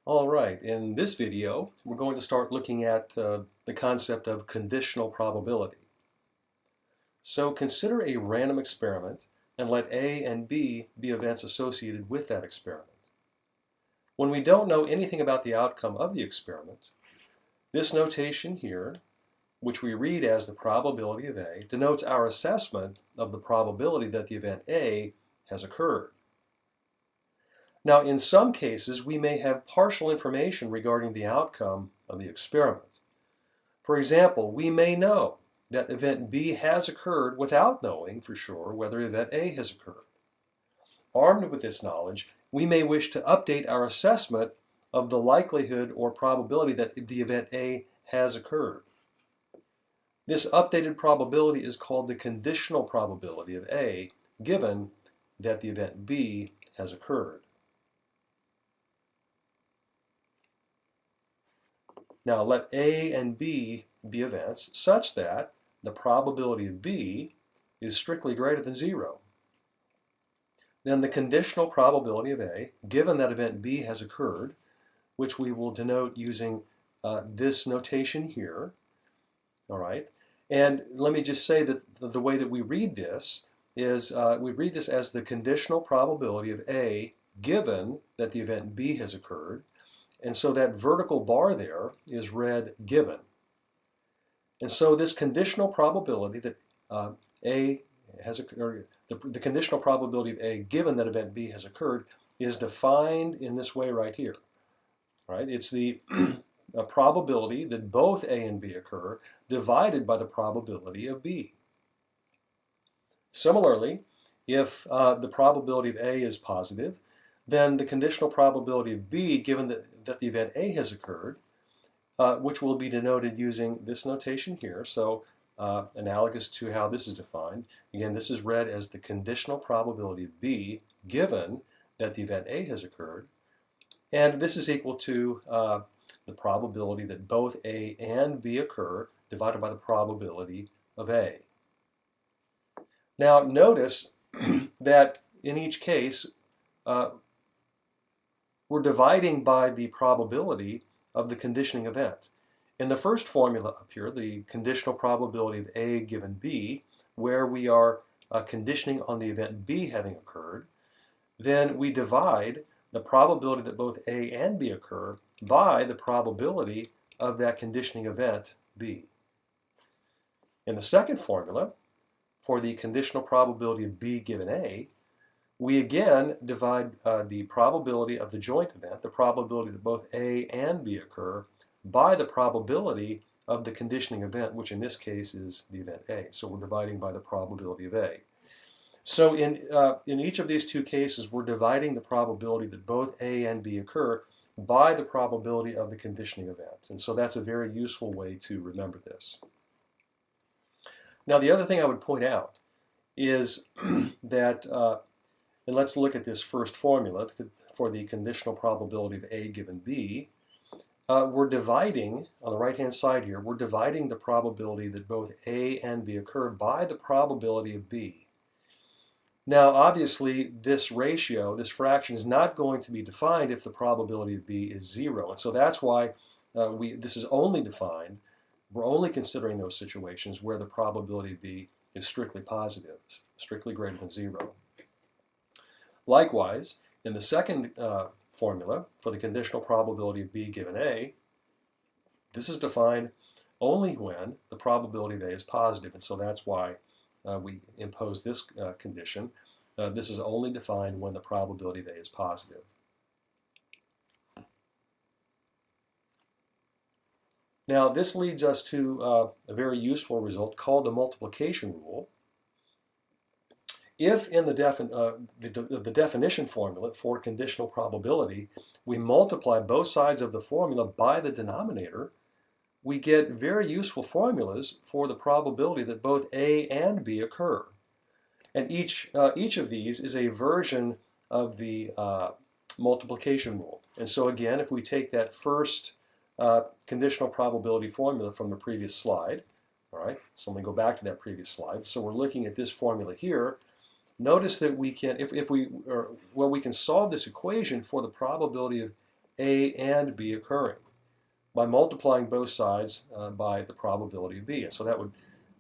All right, in this video, we're going to start looking at the concept of conditional probability. So consider a random experiment and let A and B be events associated with that experiment. When we don't know anything about the outcome of the experiment, this notation here, which we read as the probability of A, denotes our assessment of the probability that the event A has occurred. Now, in some cases, we may have partial information regarding the outcome of the experiment. For example, we may know that event B has occurred without knowing for sure whether event A has occurred. Armed with this knowledge, we may wish to update our assessment of the likelihood or probability that the event A has occurred. This updated probability is called the conditional probability of A, given that the event B has occurred. Now let A and B be events such that the probability of B is strictly greater than 0. Then the conditional probability of A, given that event B has occurred, which we will denote using this notation here, all right? And let me just say that the way that we read this is we read this as the conditional probability of A, given that the event B has occurred. And so that vertical bar there is read given. And so this conditional probability that A has occurred, the conditional probability of A given that event B has occurred is defined in this way right here. Right? It's the probability that both A and B occur divided by the probability of B. Similarly, if the probability of A is positive, then the conditional probability of B, given that the event A has occurred, which will be denoted using this notation here, so analogous to how this is defined. Again, this is read as the conditional probability of B, given that the event A has occurred, and this is equal to the probability that both A and B occur divided by the probability of A. Now notice that in each case, we're dividing by the probability of the conditioning event. In the first formula up here, the conditional probability of A given B, where we are conditioning on the event B having occurred, then we divide the probability that both A and B occur by the probability of that conditioning event B. In the second formula, for the conditional probability of B given A, we again divide the probability of the joint event, the probability that both A and B occur, by the probability of the conditioning event, which in this case is the event A. So we're dividing by the probability of A. So in each of these two cases, we're dividing the probability that both A and B occur by the probability of the conditioning event. And so that's a very useful way to remember this. Now the other thing I would point out is that and let's look at this first formula for the conditional probability of A given B. We're dividing, on the right-hand side here, we're dividing the probability that both A and B occur by the probability of B. Now, obviously, this ratio, this fraction, is not going to be defined if the probability of B is 0. And so that's why this is only defined, we're only considering those situations where the probability of B is strictly positive, strictly greater than 0. Likewise, in the second formula for the conditional probability of B given A, this is defined only when the probability of A is positive, and so that's why we impose this condition. This is only defined when the probability of A is positive. Now, this leads us to a very useful result called the multiplication rule. If in the definition formula for conditional probability, we multiply both sides of the formula by the denominator, we get very useful formulas for the probability that both A and B occur. And each of these is a version of the multiplication rule. And so again, if we take that first conditional probability formula from the previous slide, all right, so let me go back to that previous slide. So we're looking at this formula here. Notice that we can, we can solve this equation for the probability of A and B occurring by multiplying both sides by the probability of B. And so that would,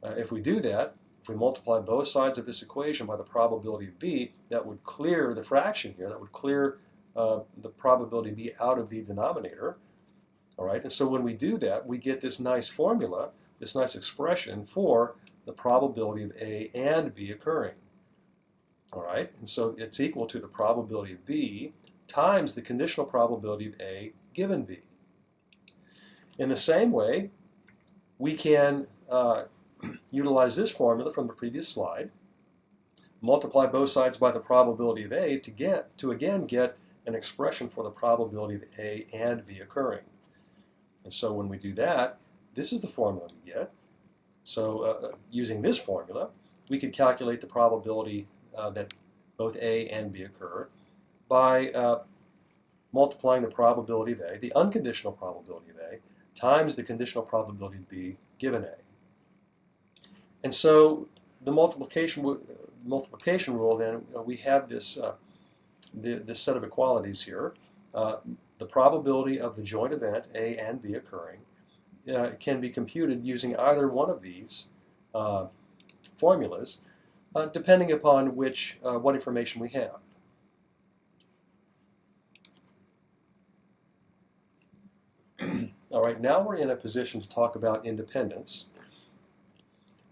if we do that, if we multiply both sides of this equation by the probability of B, that would clear the fraction here. That would clear the probability of B out of the denominator. All right, and so when we do that, we get this nice formula, this nice expression for the probability of A and B occurring. All right, and so it's equal to the probability of B times the conditional probability of A given B. In the same way, we can utilize this formula from the previous slide, multiply both sides by the probability of A to again get an expression for the probability of A and B occurring. And so when we do that, this is the formula we get. So using this formula, we could calculate the probability that both A and B occur by multiplying the probability of A, the unconditional probability of A, times the conditional probability of B given A. And so the multiplication rule, then, we have this, this set of equalities here. The probability of the joint event, A and B occurring, can be computed using either one of these formulas, depending upon what information we have. All right, now we're in a position to talk about independence.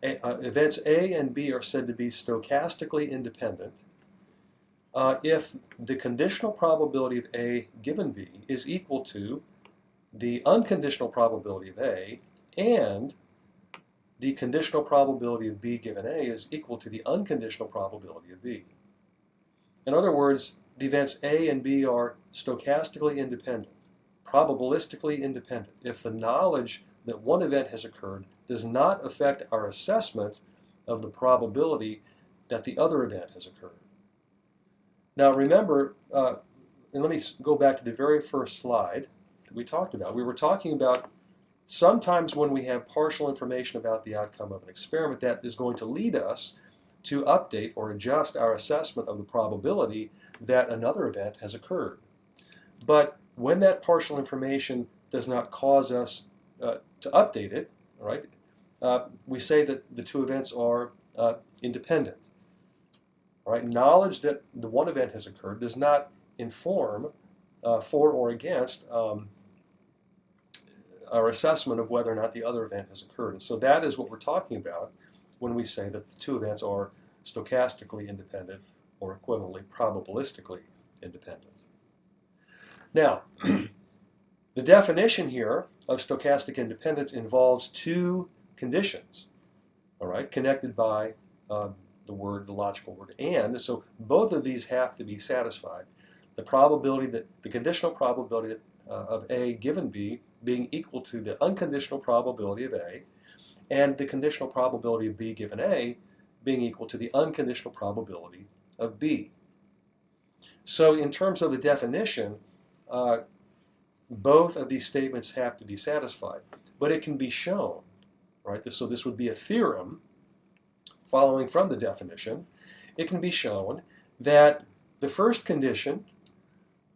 Events A and B are said to be stochastically independent if the conditional probability of A given B is equal to the unconditional probability of A, and the conditional probability of B given A is equal to the unconditional probability of B. In other words, the events A and B are stochastically independent, probabilistically independent, if the knowledge that one event has occurred does not affect our assessment of the probability that the other event has occurred. Now remember, and let me go back to the very first slide that we talked about. We were talking about sometimes when we have partial information about the outcome of an experiment, that is going to lead us to update or adjust our assessment of the probability that another event has occurred. But when that partial information does not cause us to update it, right, we say that the two events are independent. Right? Knowledge that the one event has occurred does not inform for or against our assessment of whether or not the other event has occurred. And so that is what we're talking about when we say that the two events are stochastically independent or equivalently probabilistically independent. Now, the definition here of stochastic independence involves two conditions, all right, connected by the logical word and. So both of these have to be satisfied. The probability that the conditional probability of A given B being equal to the unconditional probability of A, and the conditional probability of B given A being equal to the unconditional probability of B. So in terms of the definition, both of these statements have to be satisfied, but it can be shown, right? So this would be a theorem following from the definition. It can be shown that the first condition,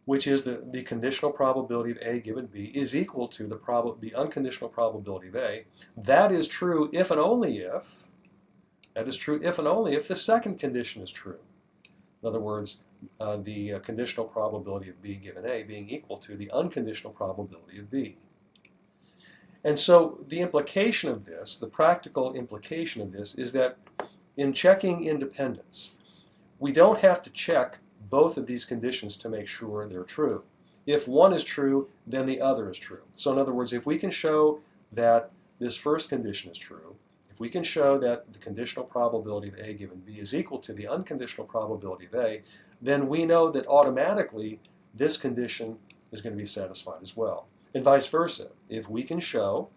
which is the conditional probability of A given B, is equal to the unconditional probability of A. That is true if and only if, the second condition is true. In other words, the conditional probability of B given A being equal to the unconditional probability of B. And so the implication of this, the practical implication of this, is that in checking independence, we don't have to check both of these conditions to make sure they're true. If one is true, then the other is true. So in other words, if we can show that this first condition is true, if we can show that the conditional probability of A given B is equal to the unconditional probability of A, then we know that automatically this condition is going to be satisfied as well. And vice versa. If we can show,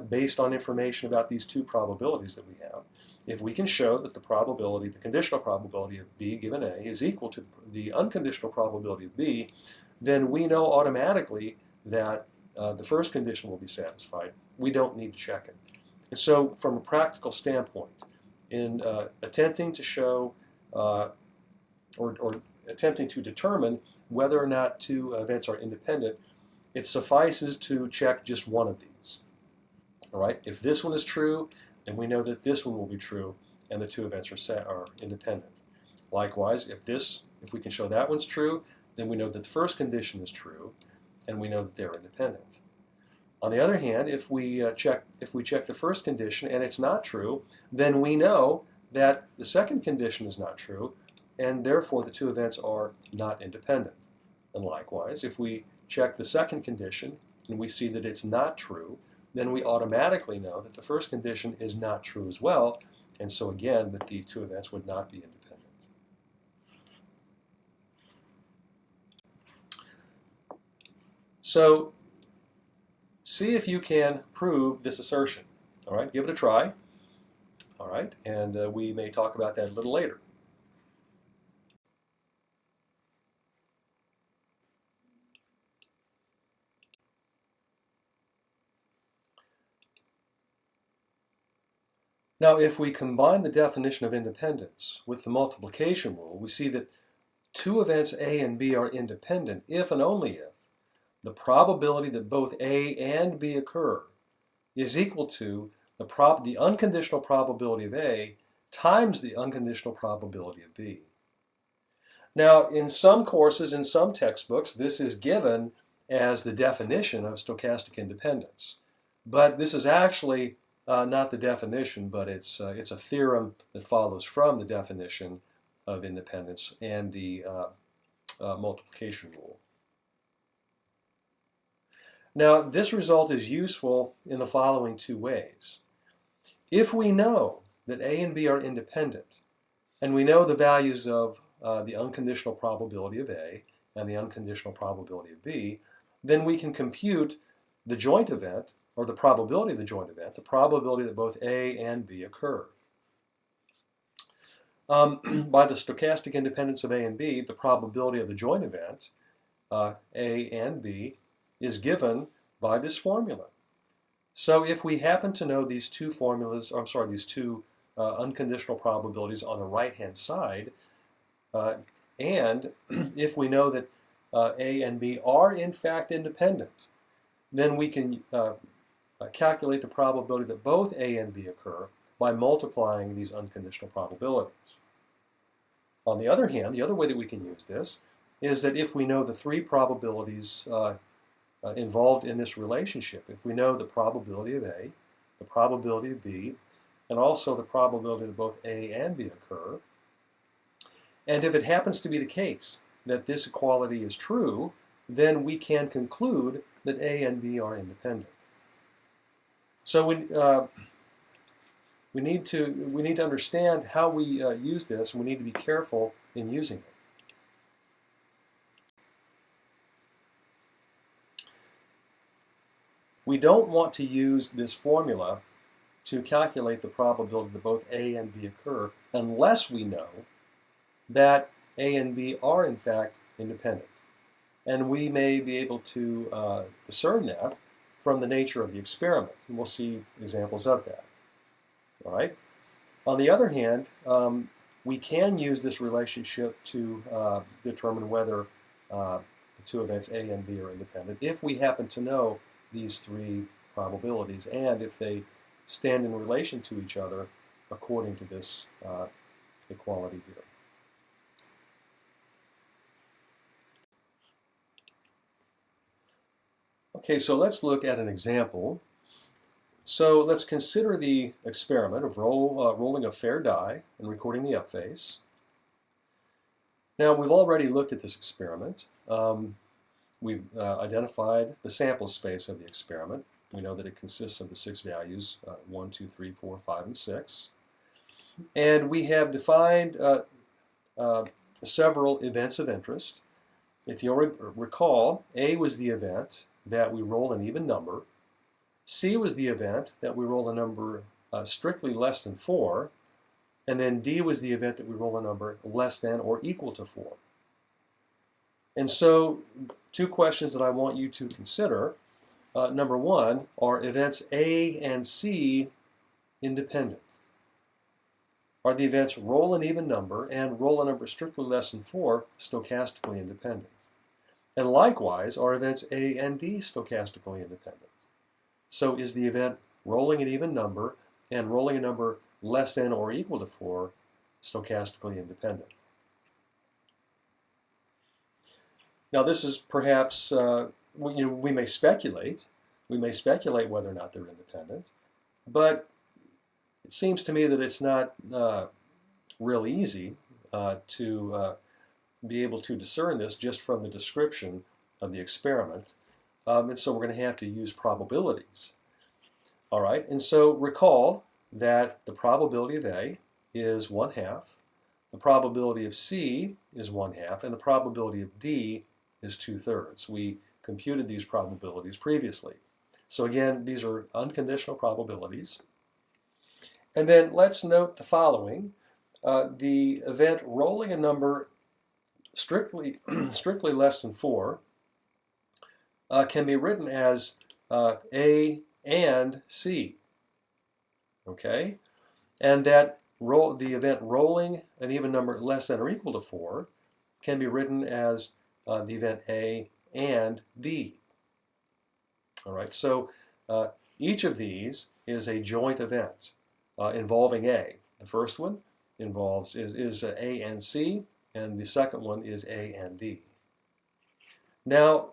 based on information about these two probabilities that we have, if we can show that the conditional probability of B given A is equal to the unconditional probability of B, then we know automatically that the first condition will be satisfied. We don't need to check it. And so from a practical standpoint, in attempting to show or attempting to determine whether or not two events are independent, it suffices to check just one of these. All right, if this one is true, then we know that this one will be true, and the two events are independent. Likewise, if we can show that one's true, then we know that the first condition is true, and we know that they're independent. On the other hand, if we check the first condition and it's not true, then we know that the second condition is not true, and therefore the two events are not independent. And likewise, if we check the second condition and we see that it's not true, then we automatically know that the first condition is not true as well, and so again that the two events would not be independent. So see if you can prove this assertion. All right, give it a try. All right, and we may talk about that a little later. Now, if we combine the definition of independence with the multiplication rule, we see that two events A and B are independent if and only if the probability that both A and B occur is equal to the unconditional probability of A times the unconditional probability of B. Now, in some courses, in some textbooks, this is given as the definition of stochastic independence. But this is actually not the definition, but it's a theorem that follows from the definition of independence and the multiplication rule. Now, this result is useful in the following two ways. If we know that A and B are independent, and we know the values of the unconditional probability of A and the unconditional probability of B, then we can compute the joint event, or the probability of the joint event, the probability that both A and B occur. By the stochastic independence of A and B, the probability of the joint event, A and B, is given by this formula. So if we happen to know these two formulas, or I'm sorry, these two unconditional probabilities on the right-hand side, and if we know that A and B are in fact independent, then we can calculate the probability that both A and B occur by multiplying these unconditional probabilities. On the other hand, the other way that we can use this is that if we know the three probabilities involved in this relationship, if we know the probability of A, the probability of B, and also the probability that both A and B occur, and if it happens to be the case that this equality is true, then we can conclude that A and B are independent. So we need to understand how we use this, and we need to be careful in using it. We don't want to use this formula to calculate the probability that both A and B occur unless we know that A and B are in fact independent. And we may be able to discern that from the nature of the experiment, and we'll see examples of that. All right. On the other hand, we can use this relationship to determine whether the two events A and B are independent if we happen to know these three probabilities and if they stand in relation to each other according to this equality here. Okay, so let's look at an example. So let's consider the experiment of rolling a fair die and recording the up face. Now, we've already looked at this experiment. We've identified the sample space of the experiment. We know that it consists of the 6 values, 1, 2, 3, 4, 5, and 6. And we have defined several events of interest. If you'll recall, A was the event that we roll an even number. C was the event that we roll a number strictly less than 4. And then D was the event that we roll a number less than or equal to 4. And so, two questions that I want you to consider. Number one, are events A and C independent? Are the events roll an even number and roll a number strictly less than 4 stochastically independent? And likewise, are events A and D stochastically independent? So is the event rolling an even number and rolling a number less than or equal to 4 stochastically independent? Now this is perhaps, we may speculate. We may speculate whether or not they're independent, but it seems to me that it's not real easy to be able to discern this just from the description of the experiment. And so we're going to have to use probabilities. All right, and so recall that the probability of A is 1/2, the probability of C is 1/2, and the probability of D is 2/3. We computed these probabilities previously. So again, these are unconditional probabilities. And then let's note the following. The event rolling a number strictly less than 4 can be written as A and C. Okay? And that the event rolling an even number less than or equal to 4 can be written as the event A and D. All right, so each of these is a joint event involving A. The first one is A and C, and the second one is A and D. Now,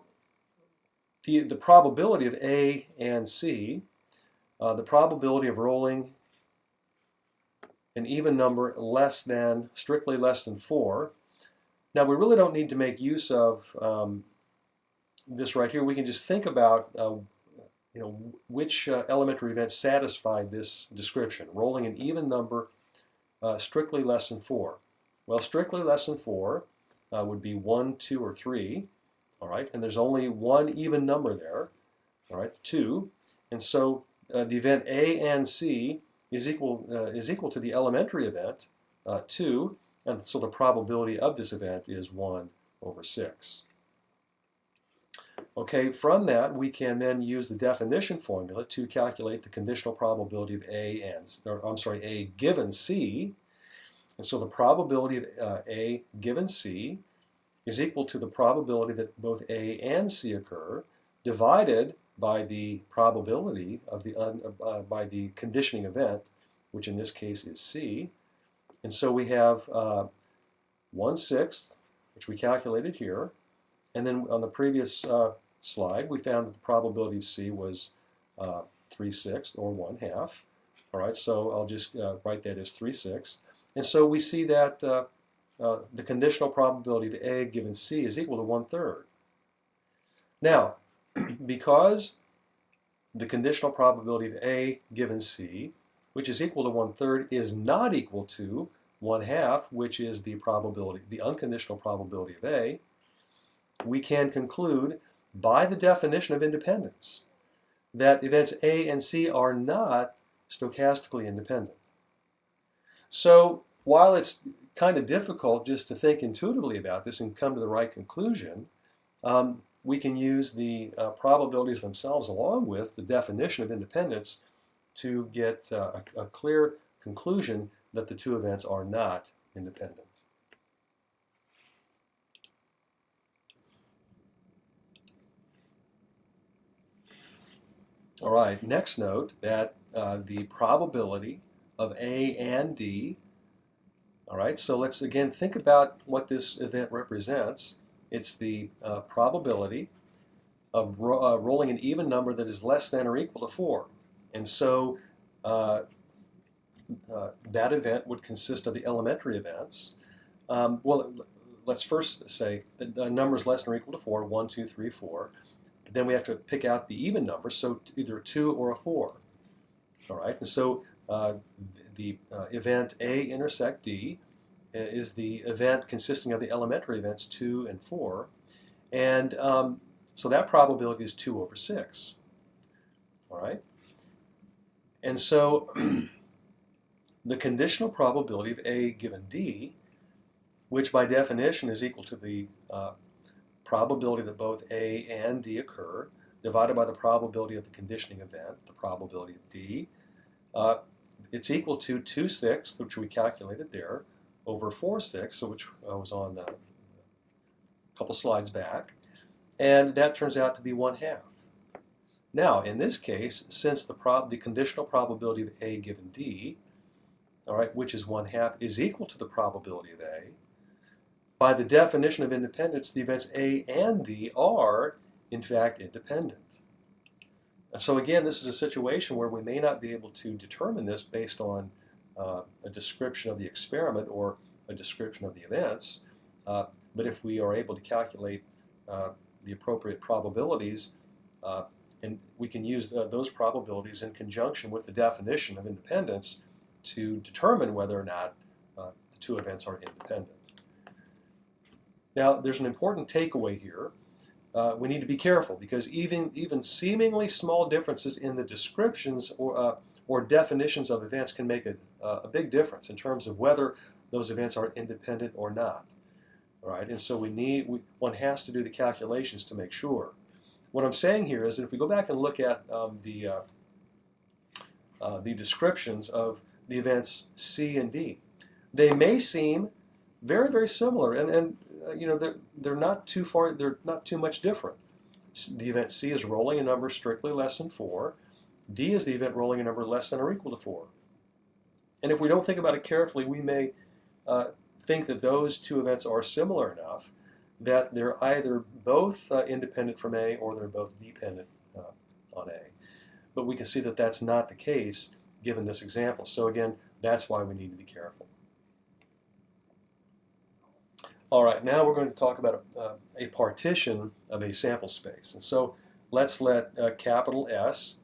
the probability of A and C, the probability of rolling an even number strictly less than 4. Now, we really don't need to make use of this right here. We can just think about which elementary events satisfy this description, rolling an even number strictly less than 4. Well, strictly less than 4 would be 1, 2, or 3. All right, and there's only one even number there. All right, 2, and so the event A and C is equal to the elementary event 2, and so the probability of this event is 1/6. Okay, from that we can then use the definition formula to calculate the conditional probability of A given C. And so the probability of A given C is equal to the probability that both A and C occur divided by the probability of by the conditioning event, which in this case is C. And so we have 1/6, which we calculated here. And then on the previous slide, we found that the probability of C was 3/6, or 1/2. All right, so I'll just write that as 3/6. And so we see that the conditional probability of A given C is equal to 1/3. Now, because the conditional probability of A given C, which is equal to 1/3, is not equal to 1/2, which is the unconditional probability of A, we can conclude by the definition of independence that events A and C are not stochastically independent. So while it's kind of difficult just to think intuitively about this and come to the right conclusion, we can use the probabilities themselves along with the definition of independence to get a clear conclusion that the two events are not independent. All right, next note that the probability of A and D. All right, so let's again think about what this event represents. It's the probability of rolling an even number that is less than or equal to 4. And so that event would consist of the elementary events. Well, let's first say that the number is less than or equal to 4, 1, 2, 3, 4. But then we have to pick out the even number, so either a 2 or a 4. All right, and so the event A intersect D is the event consisting of the elementary events 2 and 4. And so that probability is 2/6. All right? And so the conditional probability of A given D, which by definition is equal to the probability that both A and D occur, divided by the probability of the conditioning event, the probability of D, it's equal to 2/6, which we calculated there, over 4/6, which was on a couple slides back. and that turns out to be 1/2. Now, in this case, since the conditional probability of A given D, all right, which is 1/2, is equal to the probability of A, by the definition of independence, the events A and D are, in fact, independent. And so again, this is a situation where we may not be able to determine this based on a description of the experiment or a description of the events, but if we are able to calculate the appropriate probabilities, and we can use those probabilities in conjunction with the definition of independence to determine whether or not the two events are independent. Now, there's an important takeaway here. We need to be careful because even seemingly small differences in the descriptions or definitions of events can make a big difference in terms of whether those events are independent or not. All right, and so one has to do the calculations to make sure. What I'm saying here is that if we go back and look at the descriptions of the events C and D, they may seem very, very similar, and they're not too far. They're not too much different. The event C is rolling a number strictly less than 4. D is the event rolling a number less than or equal to 4. And if we don't think about it carefully, we may think that those two events are similar enough that they're either both independent from A or they're both dependent on A. But we can see that that's not the case given this example. So again, that's why we need to be careful. All right, now we're going to talk about a partition of a sample space. And so let's let capital S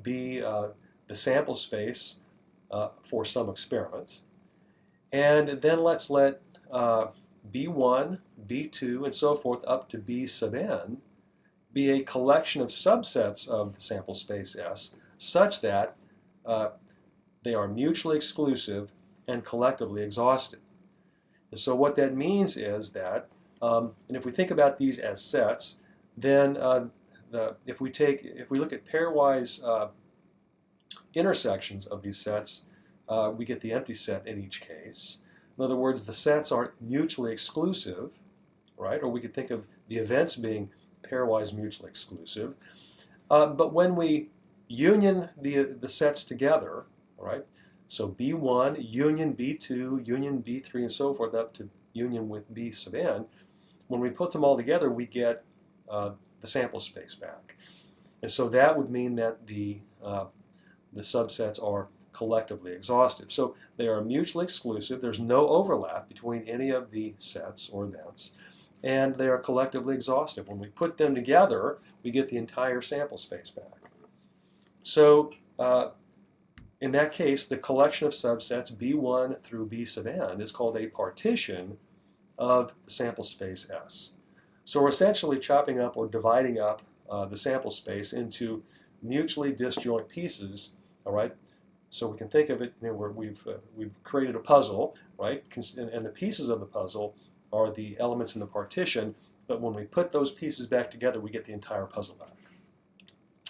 be the sample space for some experiment. And then let's let B1, B2, and so forth up to B sub n be a collection of subsets of the sample space S such that they are mutually exclusive and collectively exhaustive. And so what that means is that, and if we think about these as sets, then if we look at pairwise intersections of these sets, we get the empty set in each case. In other words, the sets are mutually exclusive, right? Or we could think of the events being pairwise mutually exclusive. But when we union the sets together, right? So B1, union B2, union B3, and so forth up to union with B sub n, when we put them all together, we get the sample space back. And so that would mean that the subsets are collectively exhaustive. So they are mutually exclusive. There's no overlap between any of the sets or events, and they are collectively exhaustive. When we put them together, we get the entire sample space back. So in that case, the collection of subsets B1 through B sub n is called a partition of the sample space S. So we're essentially chopping up or dividing up the sample space into mutually disjoint pieces, all right? So we can think of it, we've created a puzzle, right? And the pieces of the puzzle are the elements in the partition, but when we put those pieces back together, we get the entire puzzle back.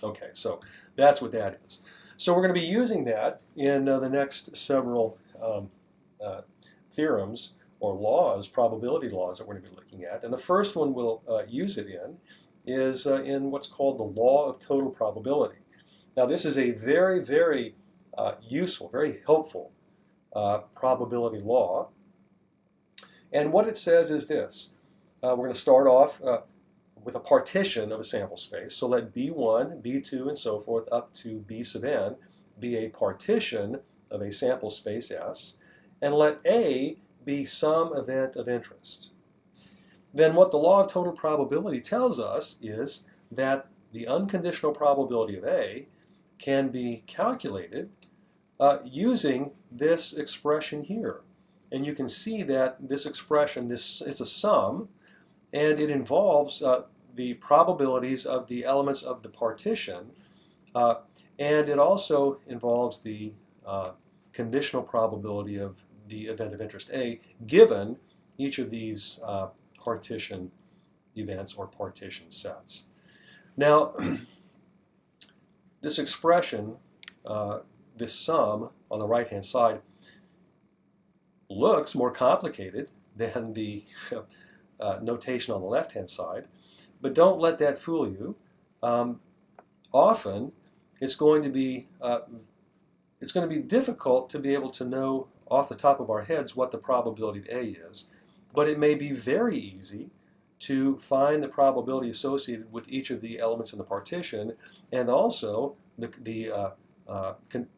Okay, so that's what that is. So we're going to be using that in the next several theorems or laws, probability laws that we're going to be looking at. And the first one we'll use it in is in what's called the law of total probability. Now this is a very, very useful, very helpful probability law. And what it says is this. We're going to start off with a partition of a sample space. So let B1, B2, and so forth up to B sub n be a partition of a sample space S. And let A be some event of interest. Then what the law of total probability tells us is that the unconditional probability of A can be calculated using this expression here. And you can see that this expression, it's a sum, and it involves the probabilities of the elements of the partition, and it also involves the conditional probability of the event of interest A, given each of these partition events or partition sets. Now, this expression, this sum on the right-hand side, looks more complicated than the notation on the left-hand side, But don't let that fool you. Often, it's going to be difficult to be able to know off the top of our heads what the probability of A is, but it may be very easy to find the probability associated with each of the elements in the partition, and also the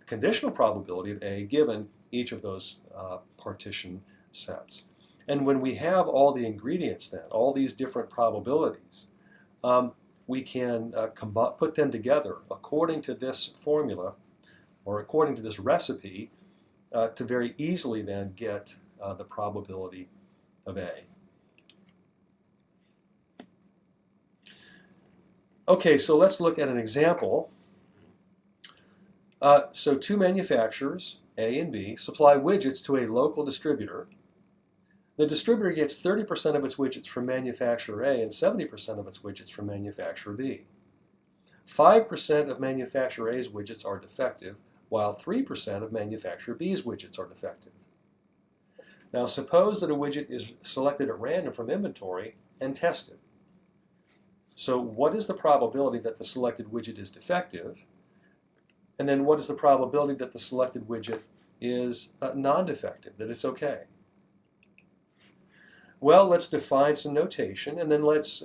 conditional probability of A given each of those partition sets. And when we have all the ingredients then, all these different probabilities, we can put them together according to this formula, or according to this recipe, to very easily then get the probability of A. Okay, so let's look at an example. So two manufacturers, A and B, supply widgets to a local distributor. The distributor gets 30% of its widgets from manufacturer A and 70% of its widgets from manufacturer B. 5% of manufacturer A's widgets are defective, while 3% of manufacturer B's widgets are defective. Now suppose that a widget is selected at random from inventory and tested. So what is the probability that the selected widget is defective? And then what is the probability that the selected widget is non-defective, that it's okay? Well, let's define some notation, and then let's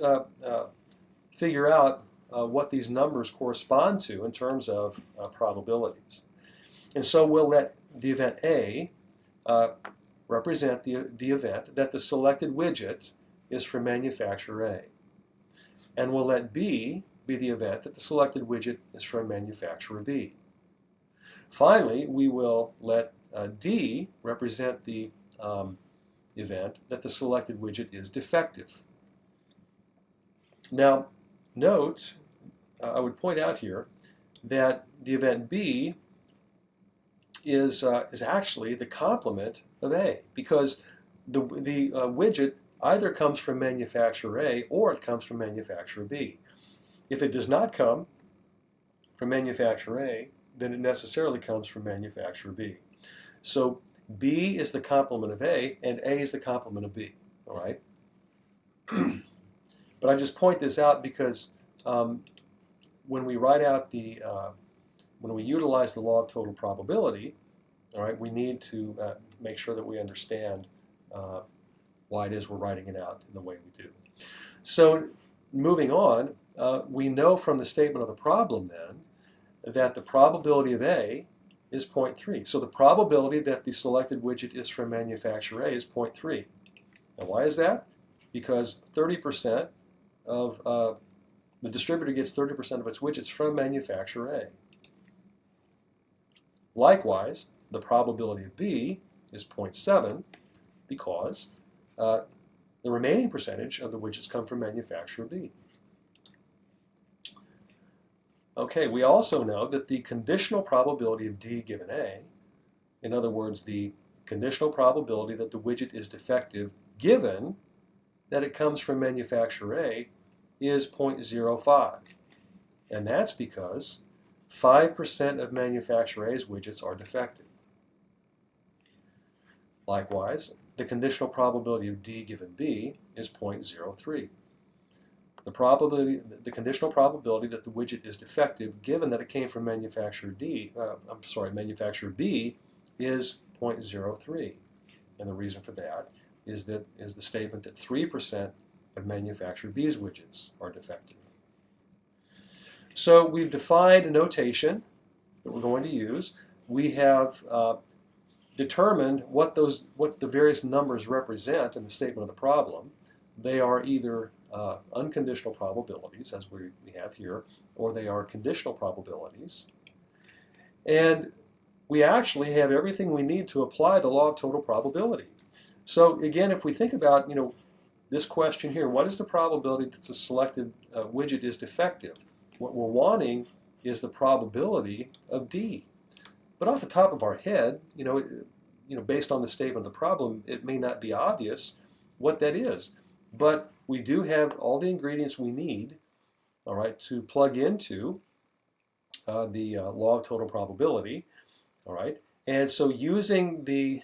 figure out what these numbers correspond to in terms of probabilities. And so we'll let the event A represent the event that the selected widget is from manufacturer A. And we'll let B be the event that the selected widget is from manufacturer B. Finally, we will let D represent the event that the selected widget is defective. Now, note, I would point out here that the event B is actually the complement of A, because the widget either comes from manufacturer A or it comes from manufacturer B. If it does not come from manufacturer A, then it necessarily comes from manufacturer B. So B is the complement of A, and A is the complement of B. All right. But I just point this out because when we write out when we utilize the law of total probability, all right, we need to make sure that we understand why it is we're writing it out in the way we do. So moving on, we know from the statement of the problem then that the probability of A is 0.3. So the probability that the selected widget is from manufacturer A is 0.3. Now why is that? Because 30% of the distributor gets 30% of its widgets from manufacturer A. Likewise, the probability of B is 0.7 because the remaining percentage of the widgets come from manufacturer B. Okay, we also know that the conditional probability of D given A, in other words, the conditional probability that the widget is defective given that it comes from manufacturer A, is 0.05. And that's because 5% of manufacturer A's widgets are defective. Likewise, the conditional probability of D given B is 0.03. The conditional probability that the widget is defective, given that it came from manufacturer manufacturer B, is 0.03, and the reason for that is the statement that 3% of manufacturer B's widgets are defective. So we've defined a notation that we're going to use. We have determined what the various numbers represent in the statement of the problem. They are either unconditional probabilities, as we have here, or they are conditional probabilities. And we actually have everything we need to apply the law of total probability. So again, if we think about this question here, what is the probability that the selected widget is defective? What we're wanting is the probability of D. But off the top of our head, based on the statement of the problem, it may not be obvious what that is. But we do have all the ingredients we need, all right, to plug into the law of total probability, all right. And so using the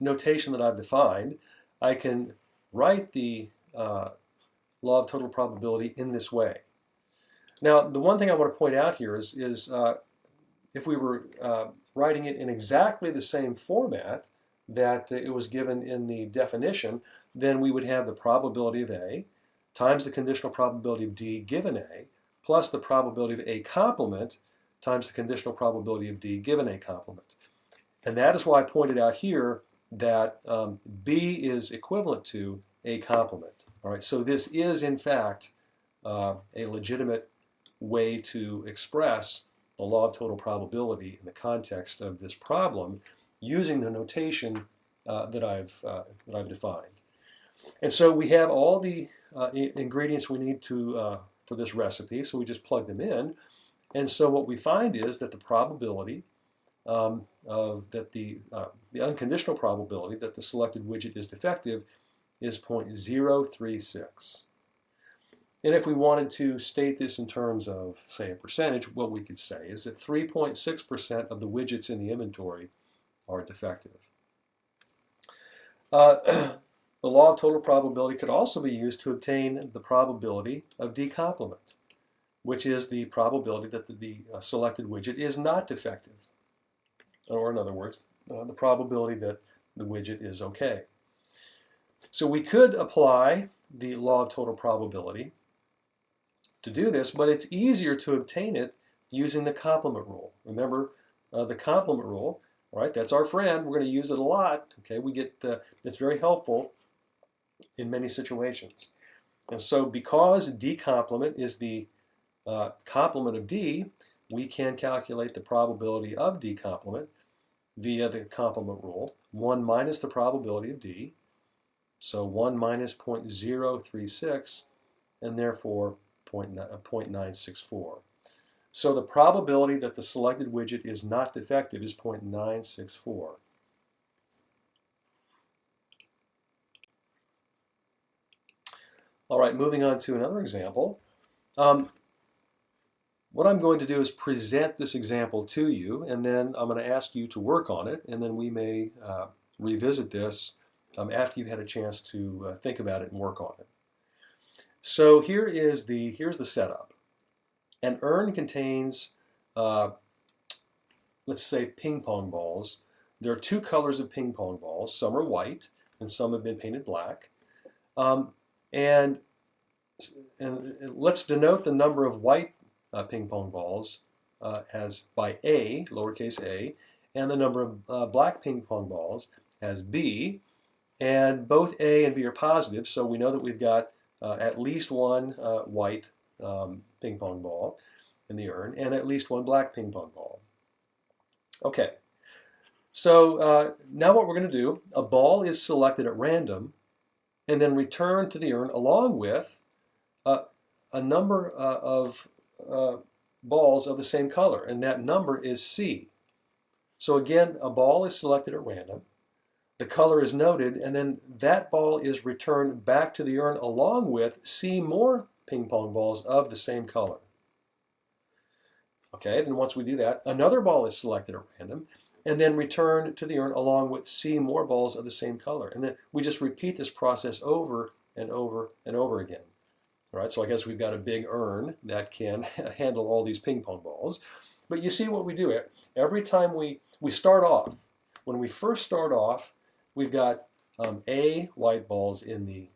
notation that I've defined, I can write the law of total probability in this way. Now, the one thing I want to point out here is if we were writing it in exactly the same format that it was given in the definition, then we would have the probability of A times the conditional probability of D given A plus the probability of A complement times the conditional probability of D given A complement. And that is why I pointed out here that B is equivalent to A complement. All right, so this is in fact a legitimate way to express the law of total probability in the context of this problem using the notation that I've defined. And so we have all the ingredients we need to for this recipe, so we just plug them in. And so what we find is that the probability that the unconditional probability that the selected widget is defective is 0.036. And if we wanted to state this in terms of, say, a percentage, what we could say is that 3.6% of the widgets in the inventory are defective. The law of total probability could also be used to obtain the probability of D complement, which is the probability that the selected widget is not defective. Or in other words, the probability that the widget is okay. So we could apply the law of total probability to do this, but it's easier to obtain it using the complement rule. Remember the complement rule, right? That's our friend. We're going to use it a lot. Okay, we get it's very helpful in many situations. And so because D complement is the complement of D, we can calculate the probability of D complement via the complement rule. 1 minus the probability of D, so 1 minus 0.036, and therefore 0.964. So the probability that the selected widget is not defective is 0.964. All right, moving on to another example. What I'm going to do is present this example to you, and then I'm going to ask you to work on it, and then we may revisit this after you've had a chance to think about it and work on it. So here's the setup. An urn contains, let's say, ping pong balls. There are two colors of ping pong balls. Some are white, and some have been painted black. And let's denote the number of white ping pong balls as by A, lowercase a, and the number of black ping pong balls as B. And both A and B are positive, so we know that we've got at least one white ping pong ball in the urn and at least one black ping pong ball. Okay, so now what we're going to do, a ball is selected at random and then returned to the urn along with a number of balls of the same color, and that number is C. So again, a ball is selected at random, the color is noted, and then that ball is returned back to the urn along with C more ping pong balls of the same color. Okay, then once we do that, another ball is selected at random and then returned to the urn along with C more balls of the same color. And then we just repeat this process over and over and over again. All right, so I guess we've got a big urn that can handle all these ping pong balls. But you see what we do. Every time we start off, when we first start off, we've got A white balls in the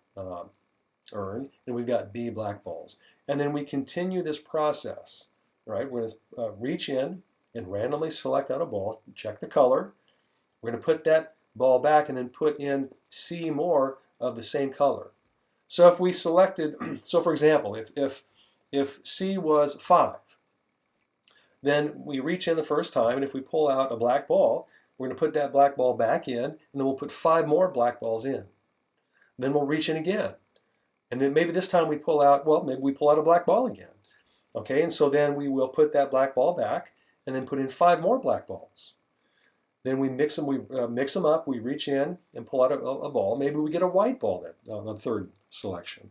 urn, and we've got B black balls. And then we continue this process. Right, we're going to reach in and randomly select out a ball, check the color. We're going to put that ball back and then put in C more of the same color. So if we selected, so for example, if C was 5, then we reach in the first time, and if we pull out a black ball, we're going to put that black ball back in, and then we'll put 5 more black balls in. Then we'll reach in again. And then maybe this time we pull out, well, maybe we pull out a black ball again. Okay, and so then we will put that black ball back and then put in 5 more black balls. Then we mix them up, we reach in and pull out a ball. Maybe we get a white ball on the third selection.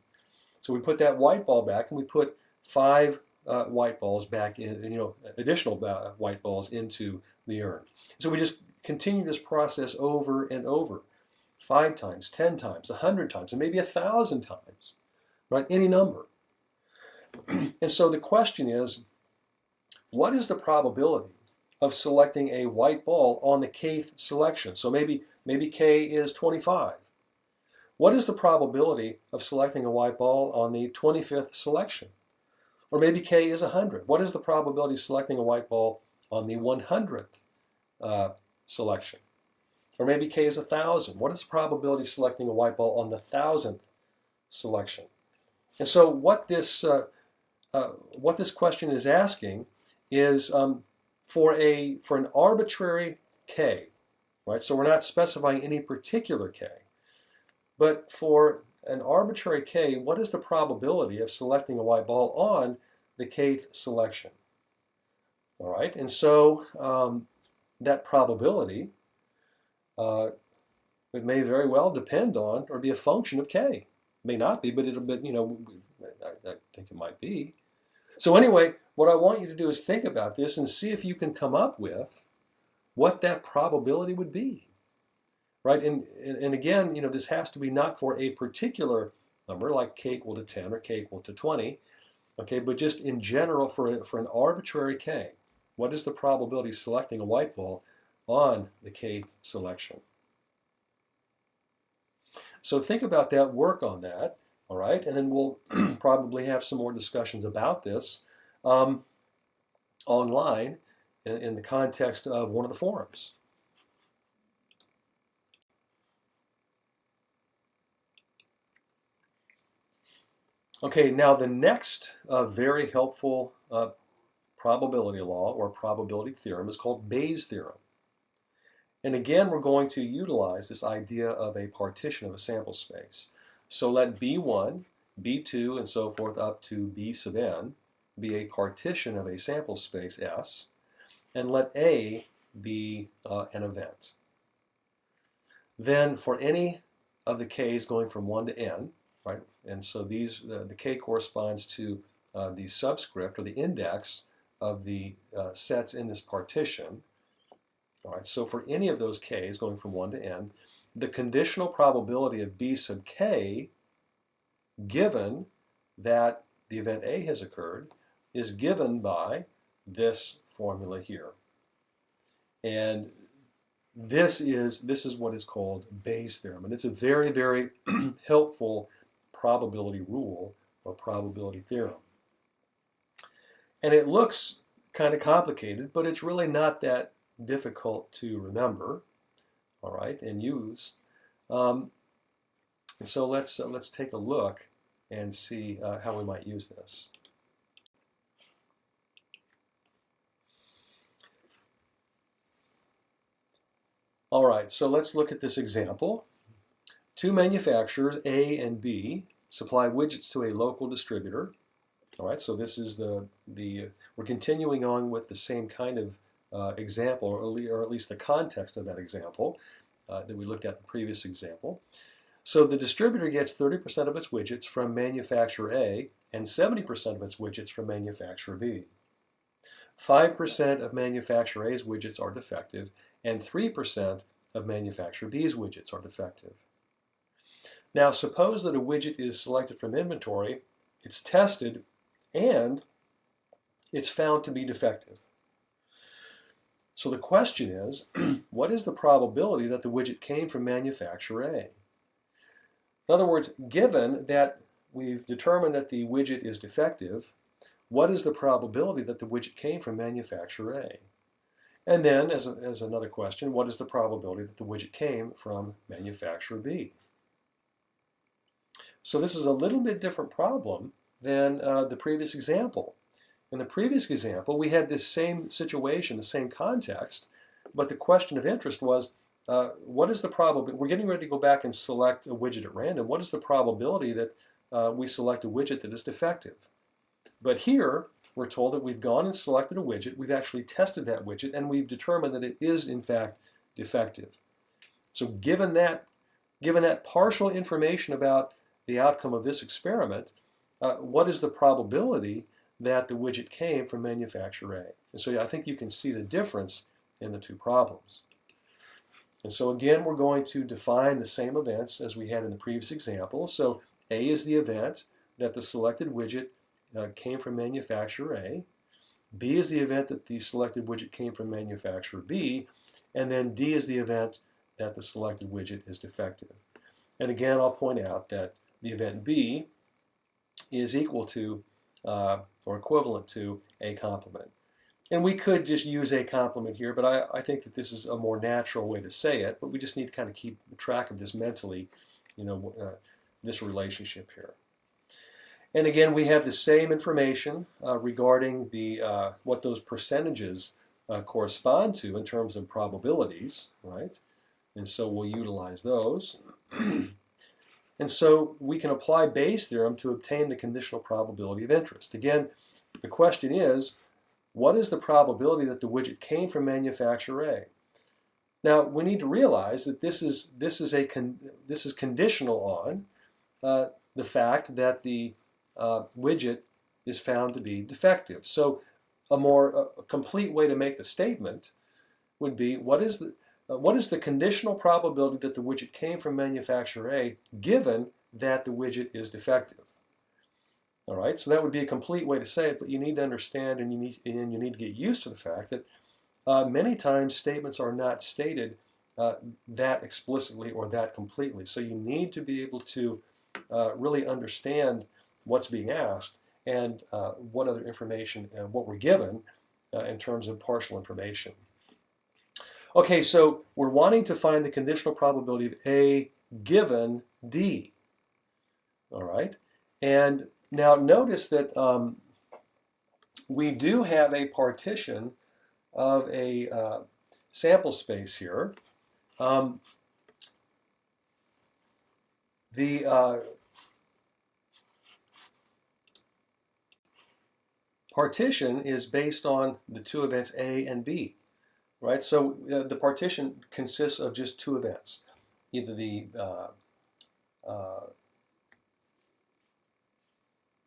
So we put that white ball back and we put 5 white balls back in, additional white balls into the urn. So we just continue this process over and over, 5 times, 10 times, 100 times, and maybe 1,000 times. right? Any number. And so the question is, what is the probability of selecting a white ball on the kth selection? So maybe K is 25. What is the probability of selecting a white ball on the 25th selection? Or maybe K is 100. What is the probability of selecting a white ball on the 100th selection? Or maybe K is 1,000. What is the probability of selecting a white ball on the 1,000th selection? And so what this question is asking is for an arbitrary K, right? So we're not specifying any particular K, but for an arbitrary K, what is the probability of selecting a white ball on the kth selection? All right, and so that probability, it may very well depend on or be a function of K. It may not be, but I think it might be. So anyway, what I want you to do is think about this and see if you can come up with what that probability would be, right? And again, this has to be not for a particular number like K equal to 10 or K equal to 20, okay, but just in general for an arbitrary K. What is the probability of selecting a white ball on the kth selection? So think about that, work on that, all right, and then we'll probably have some more discussions about this online in the context of one of the forums. Okay, now the next very helpful probability law or probability theorem is called Bayes' theorem. And again, we're going to utilize this idea of a partition of a sample space. So let B1, B2, and so forth up to B sub n be a partition of a sample space S, and let A be an event. Then for any of the k's going from 1 to n, right, and so these the k corresponds to the subscript or the index of the sets in this partition. All right, so for any of those k's going from 1 to n, the conditional probability of B sub k, given that the event A has occurred, is given by this formula here. And this is what is called Bayes' theorem, and it's a very, very helpful probability rule or probability theorem. And it looks kind of complicated, but it's really not that difficult to remember, all right, and use. And so let's take a look and see how we might use this. All right, so let's look at this example. Two manufacturers, A and B, supply widgets to a local distributor. All right, so this is we're continuing on with the same kind of example, or at least the context of that example that we looked at in the previous example. So the distributor gets 30% of its widgets from manufacturer A and 70% of its widgets from manufacturer B. 5% of manufacturer A's widgets are defective, and 3% of manufacturer B's widgets are defective. Now suppose that a widget is selected from inventory, it's tested, and it's found to be defective. So the question is, what is the probability that the widget came from manufacturer A? In other words, given that we've determined that the widget is defective, what is the probability that the widget came from manufacturer A? And then, as another question, what is the probability that the widget came from manufacturer B? So this is a little bit different problem than the previous example. In the previous example, we had this same situation, the same context, but the question of interest was, what is the probability? We're getting ready to go back and select a widget at random. What is the probability that we select a widget that is defective? But here, we're told that we've gone and selected a widget, we've actually tested that widget, and we've determined that it is, in fact, defective. So given that partial information about the outcome of this experiment, what is the probability that the widget came from manufacturer A? And so I think you can see the difference in the two problems. And so again, we're going to define the same events as we had in the previous example. So A is the event, that the selected widget came from manufacturer A, B is the event that the selected widget came from manufacturer B, and then D is the event that the selected widget is defective. And again, I'll point out that the event B is equal to or equivalent to A complement. And we could just use A complement here, but I think that this is a more natural way to say it, but we just need to kind of keep track of this mentally, this relationship here. And again, we have the same information regarding what those percentages correspond to in terms of probabilities, right? And so we'll utilize those. And so we can apply Bayes' theorem to obtain the conditional probability of interest. Again, the question is, what is the probability that the widget came from manufacturer A? Now, we need to realize that this is conditional on the fact that the widget is found to be defective. So a complete way to make the statement would be, what is the conditional probability that the widget came from manufacturer A given that the widget is defective? All right, so that would be a complete way to say it, but you need to understand and you need to get used to the fact that many times statements are not stated that explicitly or that completely. So you need to be able to really understand what's being asked and what other information, what we're given in terms of partial information. Okay, so we're wanting to find the conditional probability of A given D. All right, and now notice that we do have a partition of a sample space here. The partition is based on the two events A and B, right? So the partition consists of just two events, either the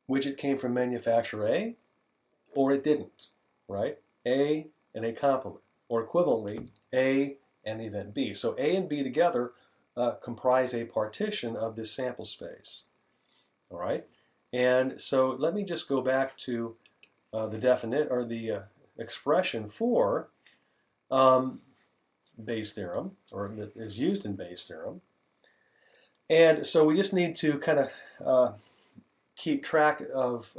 widget came from manufacturer A or it didn't, right? A and A complement, or equivalently, A and the event B. So A and B together comprise a partition of this sample space, all right? And so let me just go back to the expression for Bayes' theorem, or that is used in Bayes' theorem. And so we just need to kind of keep track of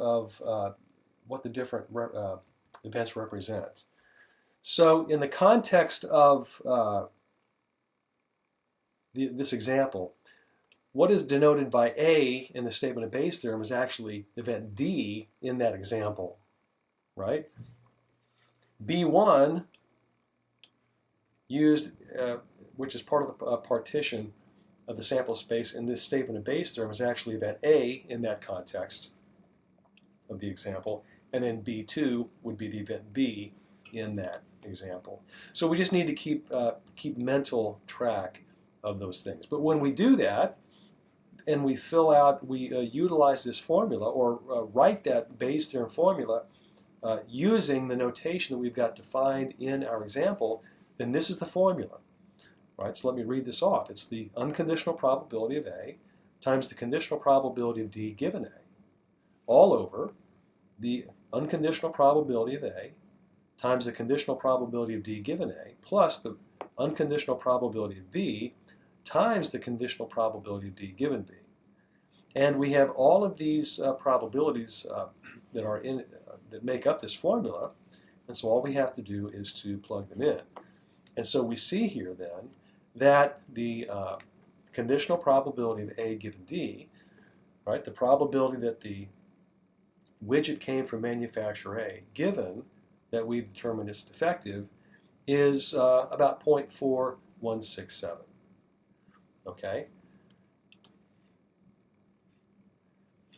what the different events represent. So in the context of this example, what is denoted by A in the statement of Bayes' theorem is actually event D in that example, right? B1 used, which is part of the partition of the sample space in this statement of Bayes' theorem, is actually event A in that context of the example, and then B2 would be the event B in that example. So we just need to keep mental track of those things. But when we do that, and we utilize this formula, or write that Bayes' theorem formula using the notation that we've got defined in our example, then this is the formula. Right, so let me read this off. It's the unconditional probability of A times the conditional probability of D given A, all over the unconditional probability of A times the conditional probability of D given A plus the unconditional probability of B times the conditional probability of D given B. And we have all of these probabilities that make up this formula, and so all we have to do is to plug them in. And so we see here then that the conditional probability of A given D, right, the probability that the widget came from manufacturer A, given that we've determined it's defective, is about 0.4167. Okay?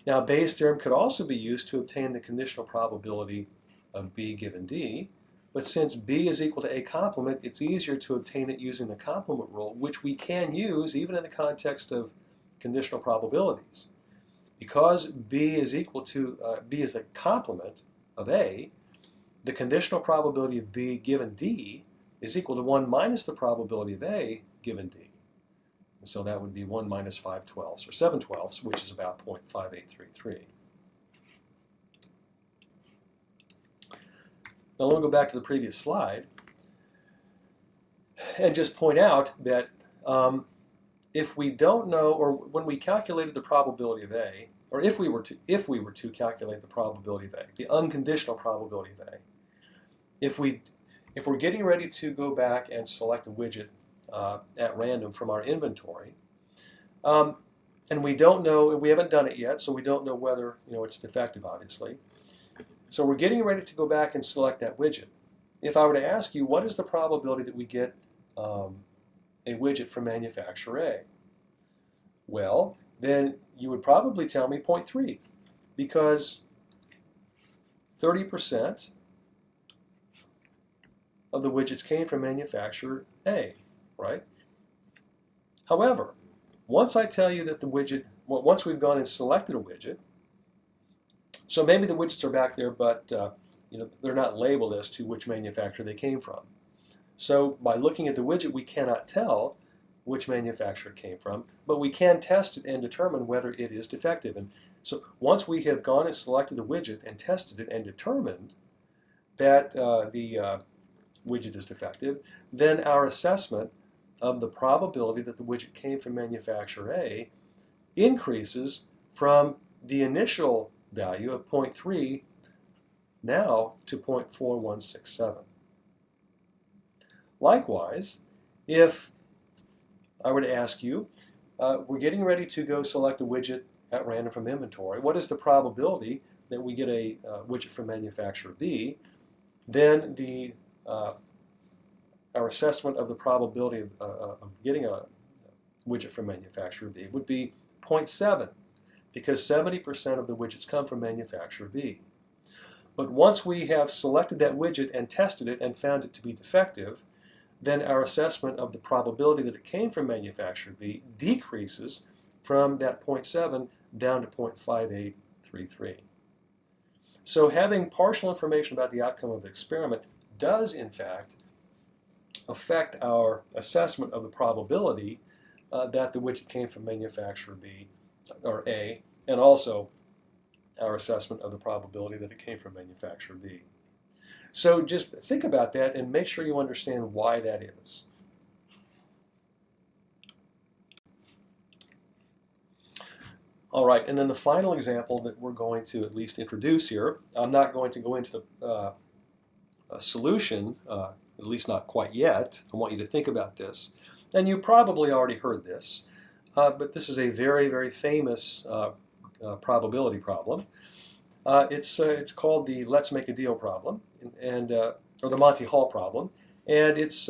Now, Bayes' theorem could also be used to obtain the conditional probability of B given D, but since B is equal to A complement, it's easier to obtain it using the complement rule, which we can use even in the context of conditional probabilities. Because B is equal to, B is the complement of A, the conditional probability of B given D is equal to 1 minus the probability of A given D. So that would be 1 minus 5/12 or 7/12, which is about 0.5833. Now let me go back to the previous slide and just point out that if we don't know, or when we calculated the probability of A, or if we were to calculate the probability of A, the unconditional probability of A, if we're getting ready to go back and select a widget at random from our inventory, and we don't know, we haven't done it yet, so we don't know whether it's defective, obviously. So we're getting ready to go back and select that widget. If I were to ask you, what is the probability that we get a widget from manufacturer A? Well, then you would probably tell me 0.3, because 30% of the widgets came from manufacturer A, right? However, once I tell you that the widget, once we've gone and selected a widget, so maybe the widgets are back there, but they're not labeled as to which manufacturer they came from. So by looking at the widget, we cannot tell which manufacturer it came from, but we can test it and determine whether it is defective. And so once we have gone and selected the widget and tested it and determined that the widget is defective, then our assessment of the probability that the widget came from manufacturer A increases from the initial value of 0.3 now to 0.4167. Likewise, if I were to ask you, we're getting ready to go select a widget at random from inventory, what is the probability that we get a widget from manufacturer B? Then our assessment of the probability of getting a widget from manufacturer B would be 0.7, because 70% of the widgets come from manufacturer B. But once we have selected that widget and tested it and found it to be defective, then our assessment of the probability that it came from manufacturer B decreases from that 0.7 down to 0.5833. So having partial information about the outcome of the experiment does, in fact, affect our assessment of the probability that the widget came from manufacturer B or A, and also our assessment of the probability that it came from manufacturer B. So just think about that and make sure you understand why that is. All right, and then the final example that we're going to at least introduce here, I'm not going to go into the solution, at least not quite yet. I want you to think about this. And you probably already heard this, but this is a very, very famous probability problem. It's called the Let's Make a Deal problem, and or the Monty Hall problem, and it's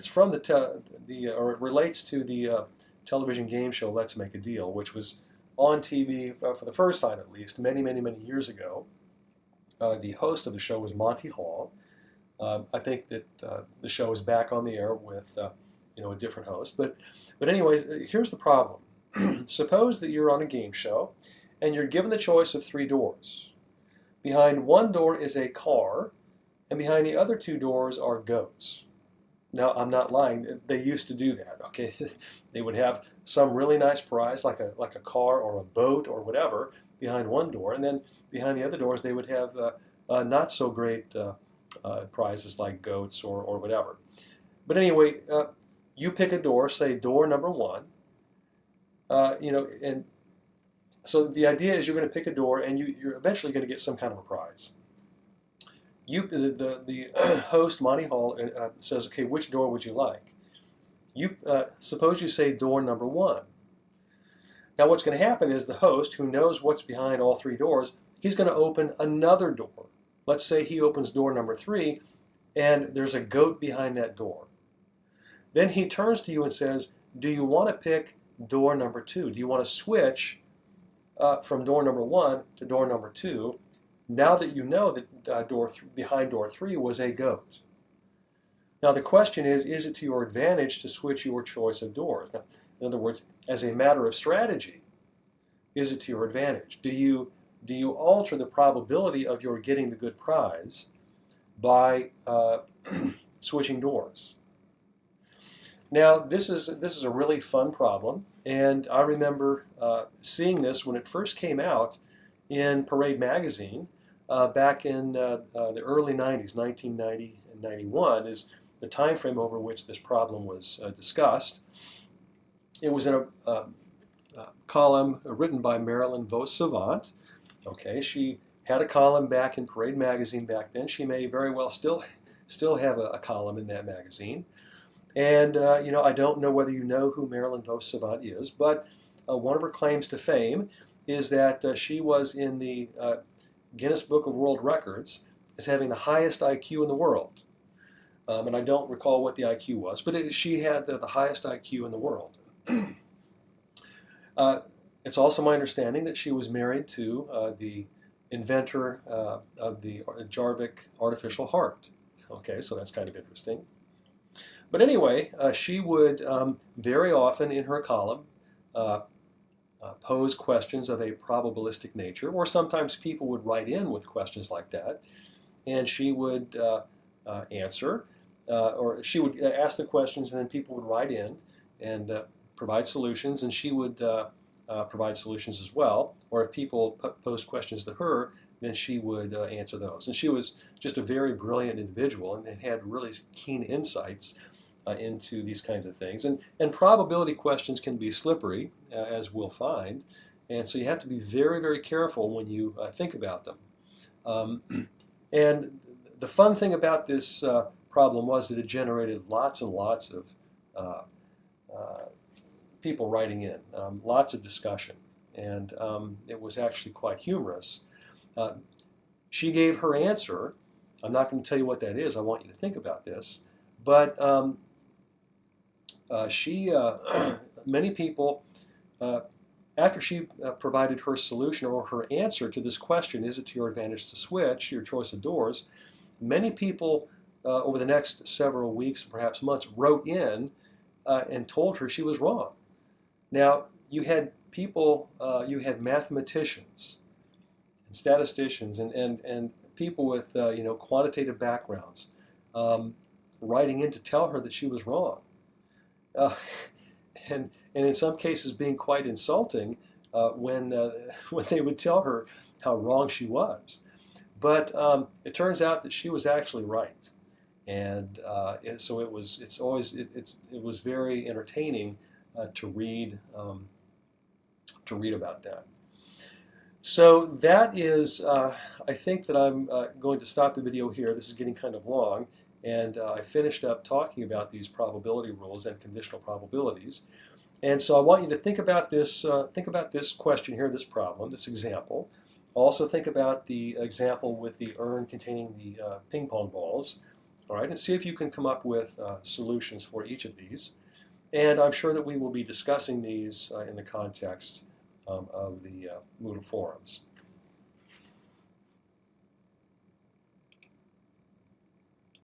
from or it relates to the television game show Let's Make a Deal, which was on TV for the first time, at least, many, many, many years ago. The host of the show was Monty Hall. I think that the show is back on the air with a different host. But anyways, here's the problem. Suppose that you're on a game show and you're given the choice of 3 doors. Behind one door is a car, and behind the other 2 doors are goats. Now, I'm not lying. They used to do that. Okay, they would have some really nice prize, like a car or a boat or whatever, behind one door, and then behind the other doors they would have not so great prizes like goats or whatever. But anyway, you pick a door, say door number 1. And so the idea is you're going to pick a door, and you're eventually going to get some kind of a prize. The host, Monty Hall, says, okay, which door would you like? Suppose you say door number 1. Now what's going to happen is the host, who knows what's behind all 3 doors, he's going to open another door. Let's say he opens door number 3, and there's a goat behind that door. Then he turns to you and says, do you want to pick door number 2? Do you want to switch from door number 1 to door number 2, now that you know that behind door 3 was a goat? Now the question is it to your advantage to switch your choice of doors? Now, in other words, as a matter of strategy, is it to your advantage? Do you alter the probability of your getting the good prize by switching doors? Now, this is a really fun problem, and I remember seeing this when it first came out in Parade magazine back in the early 90s, 1990 and 91 is the time frame over which this problem was discussed. It was in a column written by Marilyn Vos-Savant. Okay, she had a column back in Parade magazine back then. She may very well still have a column in that magazine. And I don't know whether you know who Marilyn Vos-Savant is, but one of her claims to fame is that she was in the Guinness Book of World Records as having the highest IQ in the world. And I don't recall what the IQ was, but she had the highest IQ in the world. It's also my understanding that she was married to the inventor of the Jarvik artificial heart. Okay, so that's kind of interesting. But anyway, she would very often in her column pose questions of a probabilistic nature, or sometimes people would write in with questions like that, and she would answer, or she would ask the questions, and then people would write in and provide solutions, and she would provide solutions as well. Or if people posed questions to her, then she would answer those. And she was just a very brilliant individual and had really keen insights into these kinds of things. And probability questions can be slippery, as we'll find. And so you have to be very, very careful when you think about them. And the fun thing about this problem was that it generated lots and lots of people writing in, lots of discussion. And it was actually quite humorous. She gave her answer. I'm not going to tell you what that is. I want you to think about this. But many people, after she provided her solution or her answer to this question, is it to your advantage to switch, your choice of doors, many people over the next several weeks, perhaps months, wrote in and told her she was wrong. Now, you had people, you had mathematicians and statisticians and people with quantitative backgrounds writing in to tell her that she was wrong. And in some cases being quite insulting when they would tell her how wrong she was. But it turns out that she was actually right, and so it was very entertaining to read about that. So that is, I think that I'm going to stop the video here. This is getting kind of long. And I finished up talking about these probability rules and conditional probabilities. And so I want you to think about this question here, this problem, this example. Also think about the example with the urn containing the ping pong balls. All right, and see if you can come up with solutions for each of these. And I'm sure that we will be discussing these in the context of the Moodle forums.